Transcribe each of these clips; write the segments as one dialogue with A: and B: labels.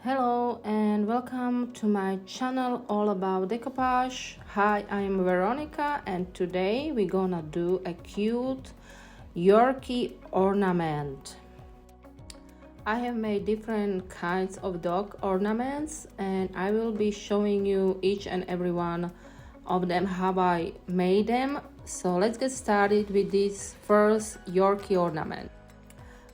A: Hello and welcome to my channel all about decoupage. Hi, I'm Veronica and today we're gonna do a cute Yorkie ornament. I have made different kinds of dog ornaments and I will be showing you each and every one of them, how I made them. So let's get started with this first Yorkie ornament.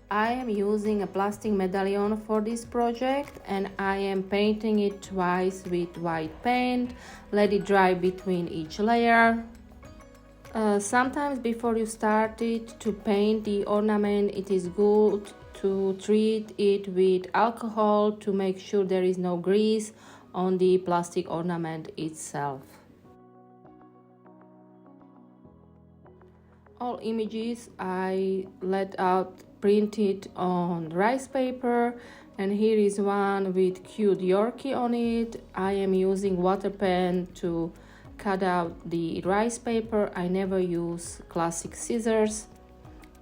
A: I am using a plastic medallion for this project and I am painting it twice with white paint. Let it dry between each layer. Sometimes before you start it to paint the ornament, it is good to treat it with alcohol to make sure there is no grease on the plastic ornament itself. All images I let out printed on rice paper, and here is one with cute Yorkie on it. I am using water pen to cut out the rice paper. I never use classic scissors.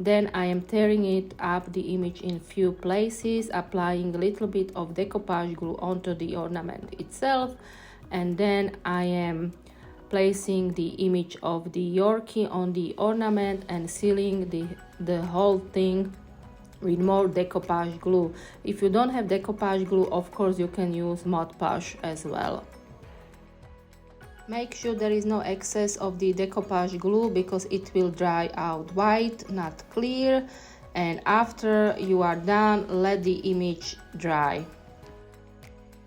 A: Then I am tearing it up the image in few places, applying a little bit of decoupage glue onto the ornament itself, and then I am placing the image of the Yorkie on the ornament and sealing the whole thing with more decoupage glue. If you don't have decoupage glue, of course you can use Mod Podge as well. Make sure there is no excess of the decoupage glue because it will dry out white, not clear, and after you are done, let the image dry.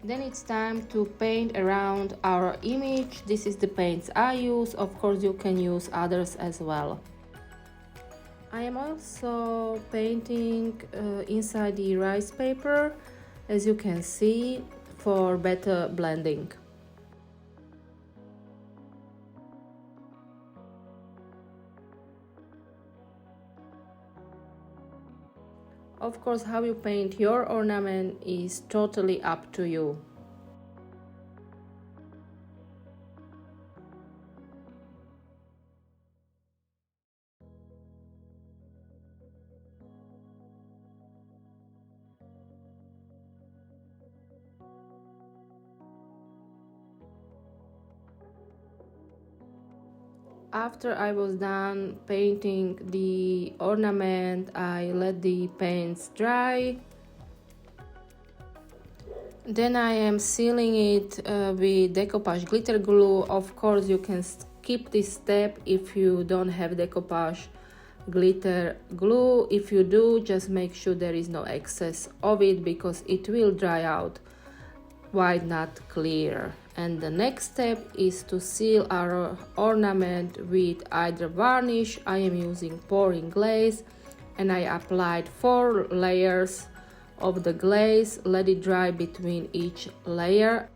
A: Then it's time to paint around our image. This is the paints I use. Of course you can use others as well. I am also painting inside the rice paper, as you can see, for better blending. Of course, how you paint your ornament is totally up to you. After I was done painting the ornament, I let the paints dry. Then I am sealing it with decoupage glitter glue. Of course you can skip this step if you don't have decoupage glitter glue. If you do, just make sure there is no excess of it because it will dry out white, not clear. And the next step is to seal our ornament with either varnish. I am using pouring glaze and I applied 4 layers of the glaze. Let it dry between each layer.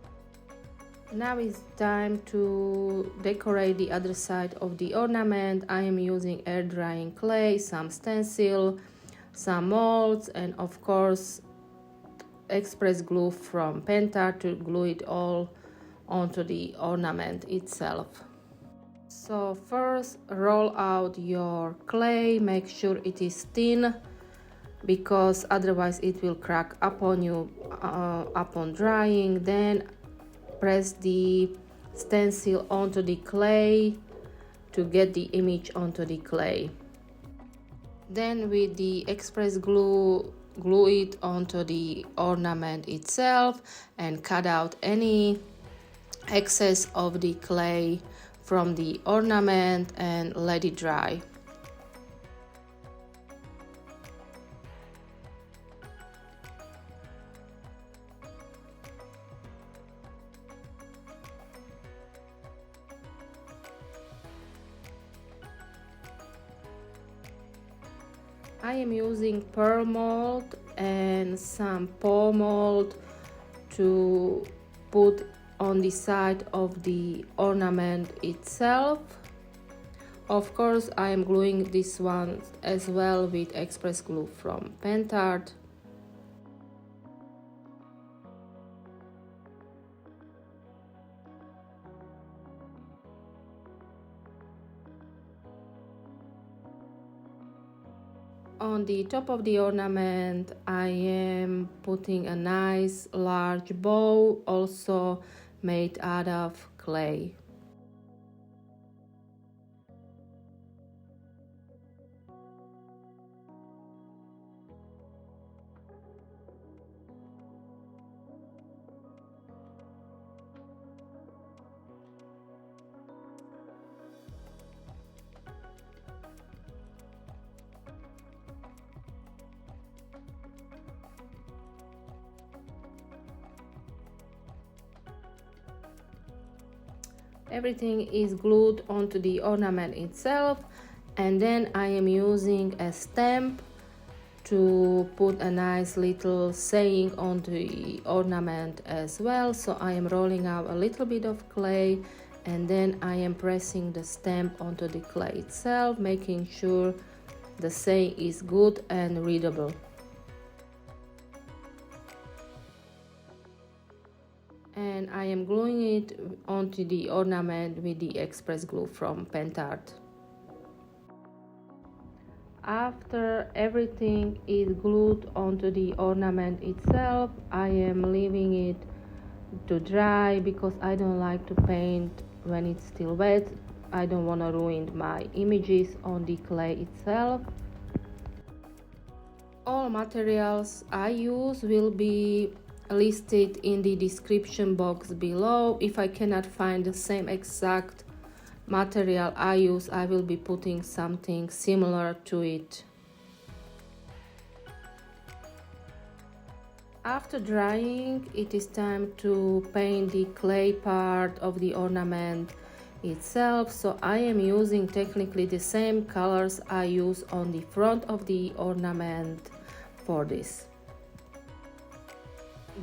A: Now it's time to decorate the other side of the ornament. I am using air drying clay, some stencil, some molds, and of course express glue from Pentar to glue it all onto the ornament itself. So first roll out your clay, make sure it is thin because otherwise it will crack upon you upon drying. Then press the stencil onto the clay to get the image onto the clay. Then with the express glue, glue it onto the ornament itself and cut out any excess of the clay from the ornament and let it dry. I am using pearl mold and some paw mold to put on the side of the ornament itself. Of course, I am gluing this one as well with express glue from Pentar. On the top of the ornament, I am putting a nice large bow, also made out of clay. Everything is glued onto the ornament itself, and then I am using a stamp to put a nice little saying on the ornament as well. So I am rolling out a little bit of clay, and then I am pressing the stamp onto the clay itself, making sure the saying is good and readable. And I am gluing it onto the ornament with the express glue from Pentart. After everything is glued onto the ornament itself, I am leaving it to dry because I don't like to paint when it's still wet. I don't want to ruin my images on the clay itself. All materials I use will be listed in the description box below. If I cannot find the same exact material I use, I will be putting something similar to it. After drying, it is time to paint the clay part of the ornament itself. So I am using technically the same colors I use on the front of the ornament for this.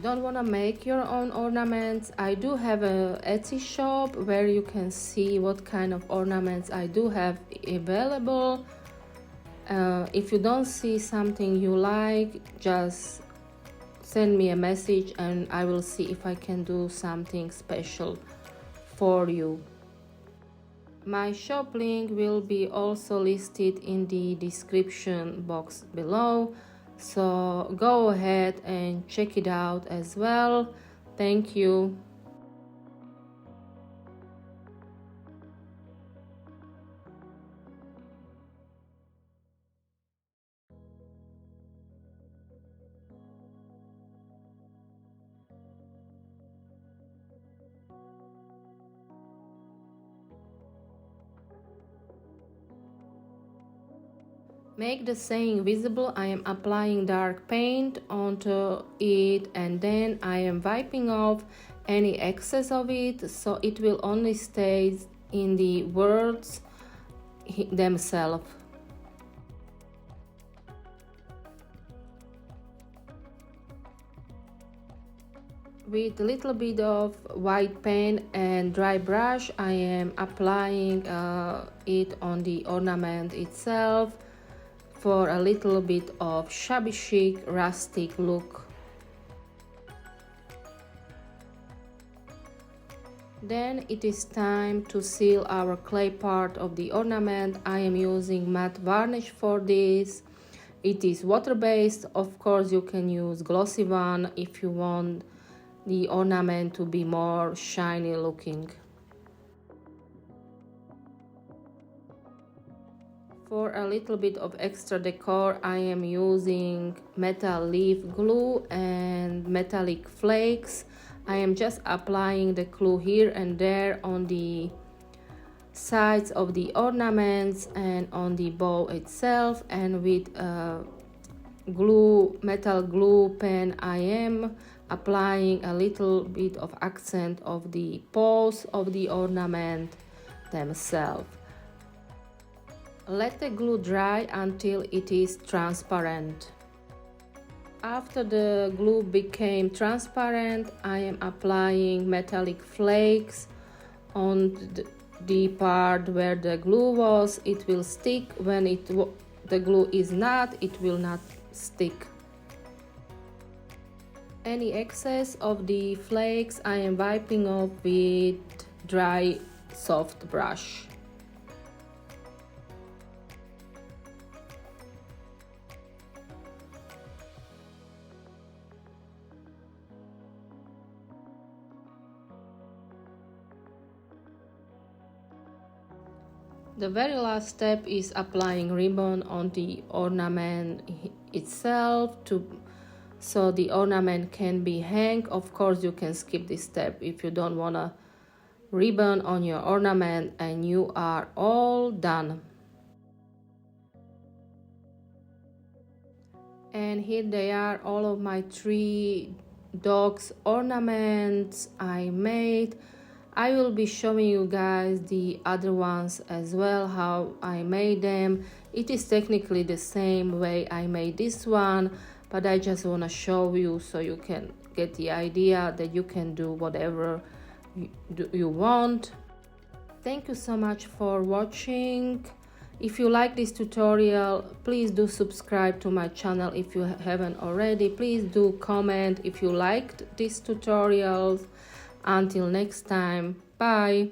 A: Don't want to make your own ornaments? I do have a Etsy shop where you can see what kind of ornaments I do have available. If you don't see something you like, just send me a message and I will see if I can do something special for you. My shop link will be also listed in the description box below. So go ahead and check it out as well. Thank you. Make the saying visible, I am applying dark paint onto it, and then I am wiping off any excess of it, so it will only stay in the words themselves. With a little bit of white paint and dry brush, I am applying it on the ornament itself for a little bit of shabby chic rustic look. Then it is time to seal our clay part of the ornament. I am using matte varnish for this. It is water-based. Of course you can use glossy one if you want the ornament to be more shiny looking. For a little bit of extra decor, I am using metal leaf glue and metallic flakes. I am just applying the glue here and there on the sides of the ornaments and on the bow itself, and with a metal glue pen I am applying a little bit of accent of the paws of the ornament themselves. Let the glue dry until it is transparent. After the glue became transparent, I am applying metallic flakes on the part where the glue was. It will stick. When the glue is not, it will not stick. Any excess of the flakes I am wiping off with dry soft brush. The very last step is applying ribbon on the ornament itself so the ornament can be hung. Of course, you can skip this step if you don't want a ribbon on your ornament, and you are all done. And here they are, all of my 3 dogs ornaments I made. I will be showing you guys the other ones as well, how I made them. It is technically the same way I made this one, but I just want to show you so you can get the idea that you can do whatever you want. Thank you so much for watching. If you like this tutorial, please do subscribe to my channel if you haven't already. Please do comment if you liked these tutorials. Until next time, bye.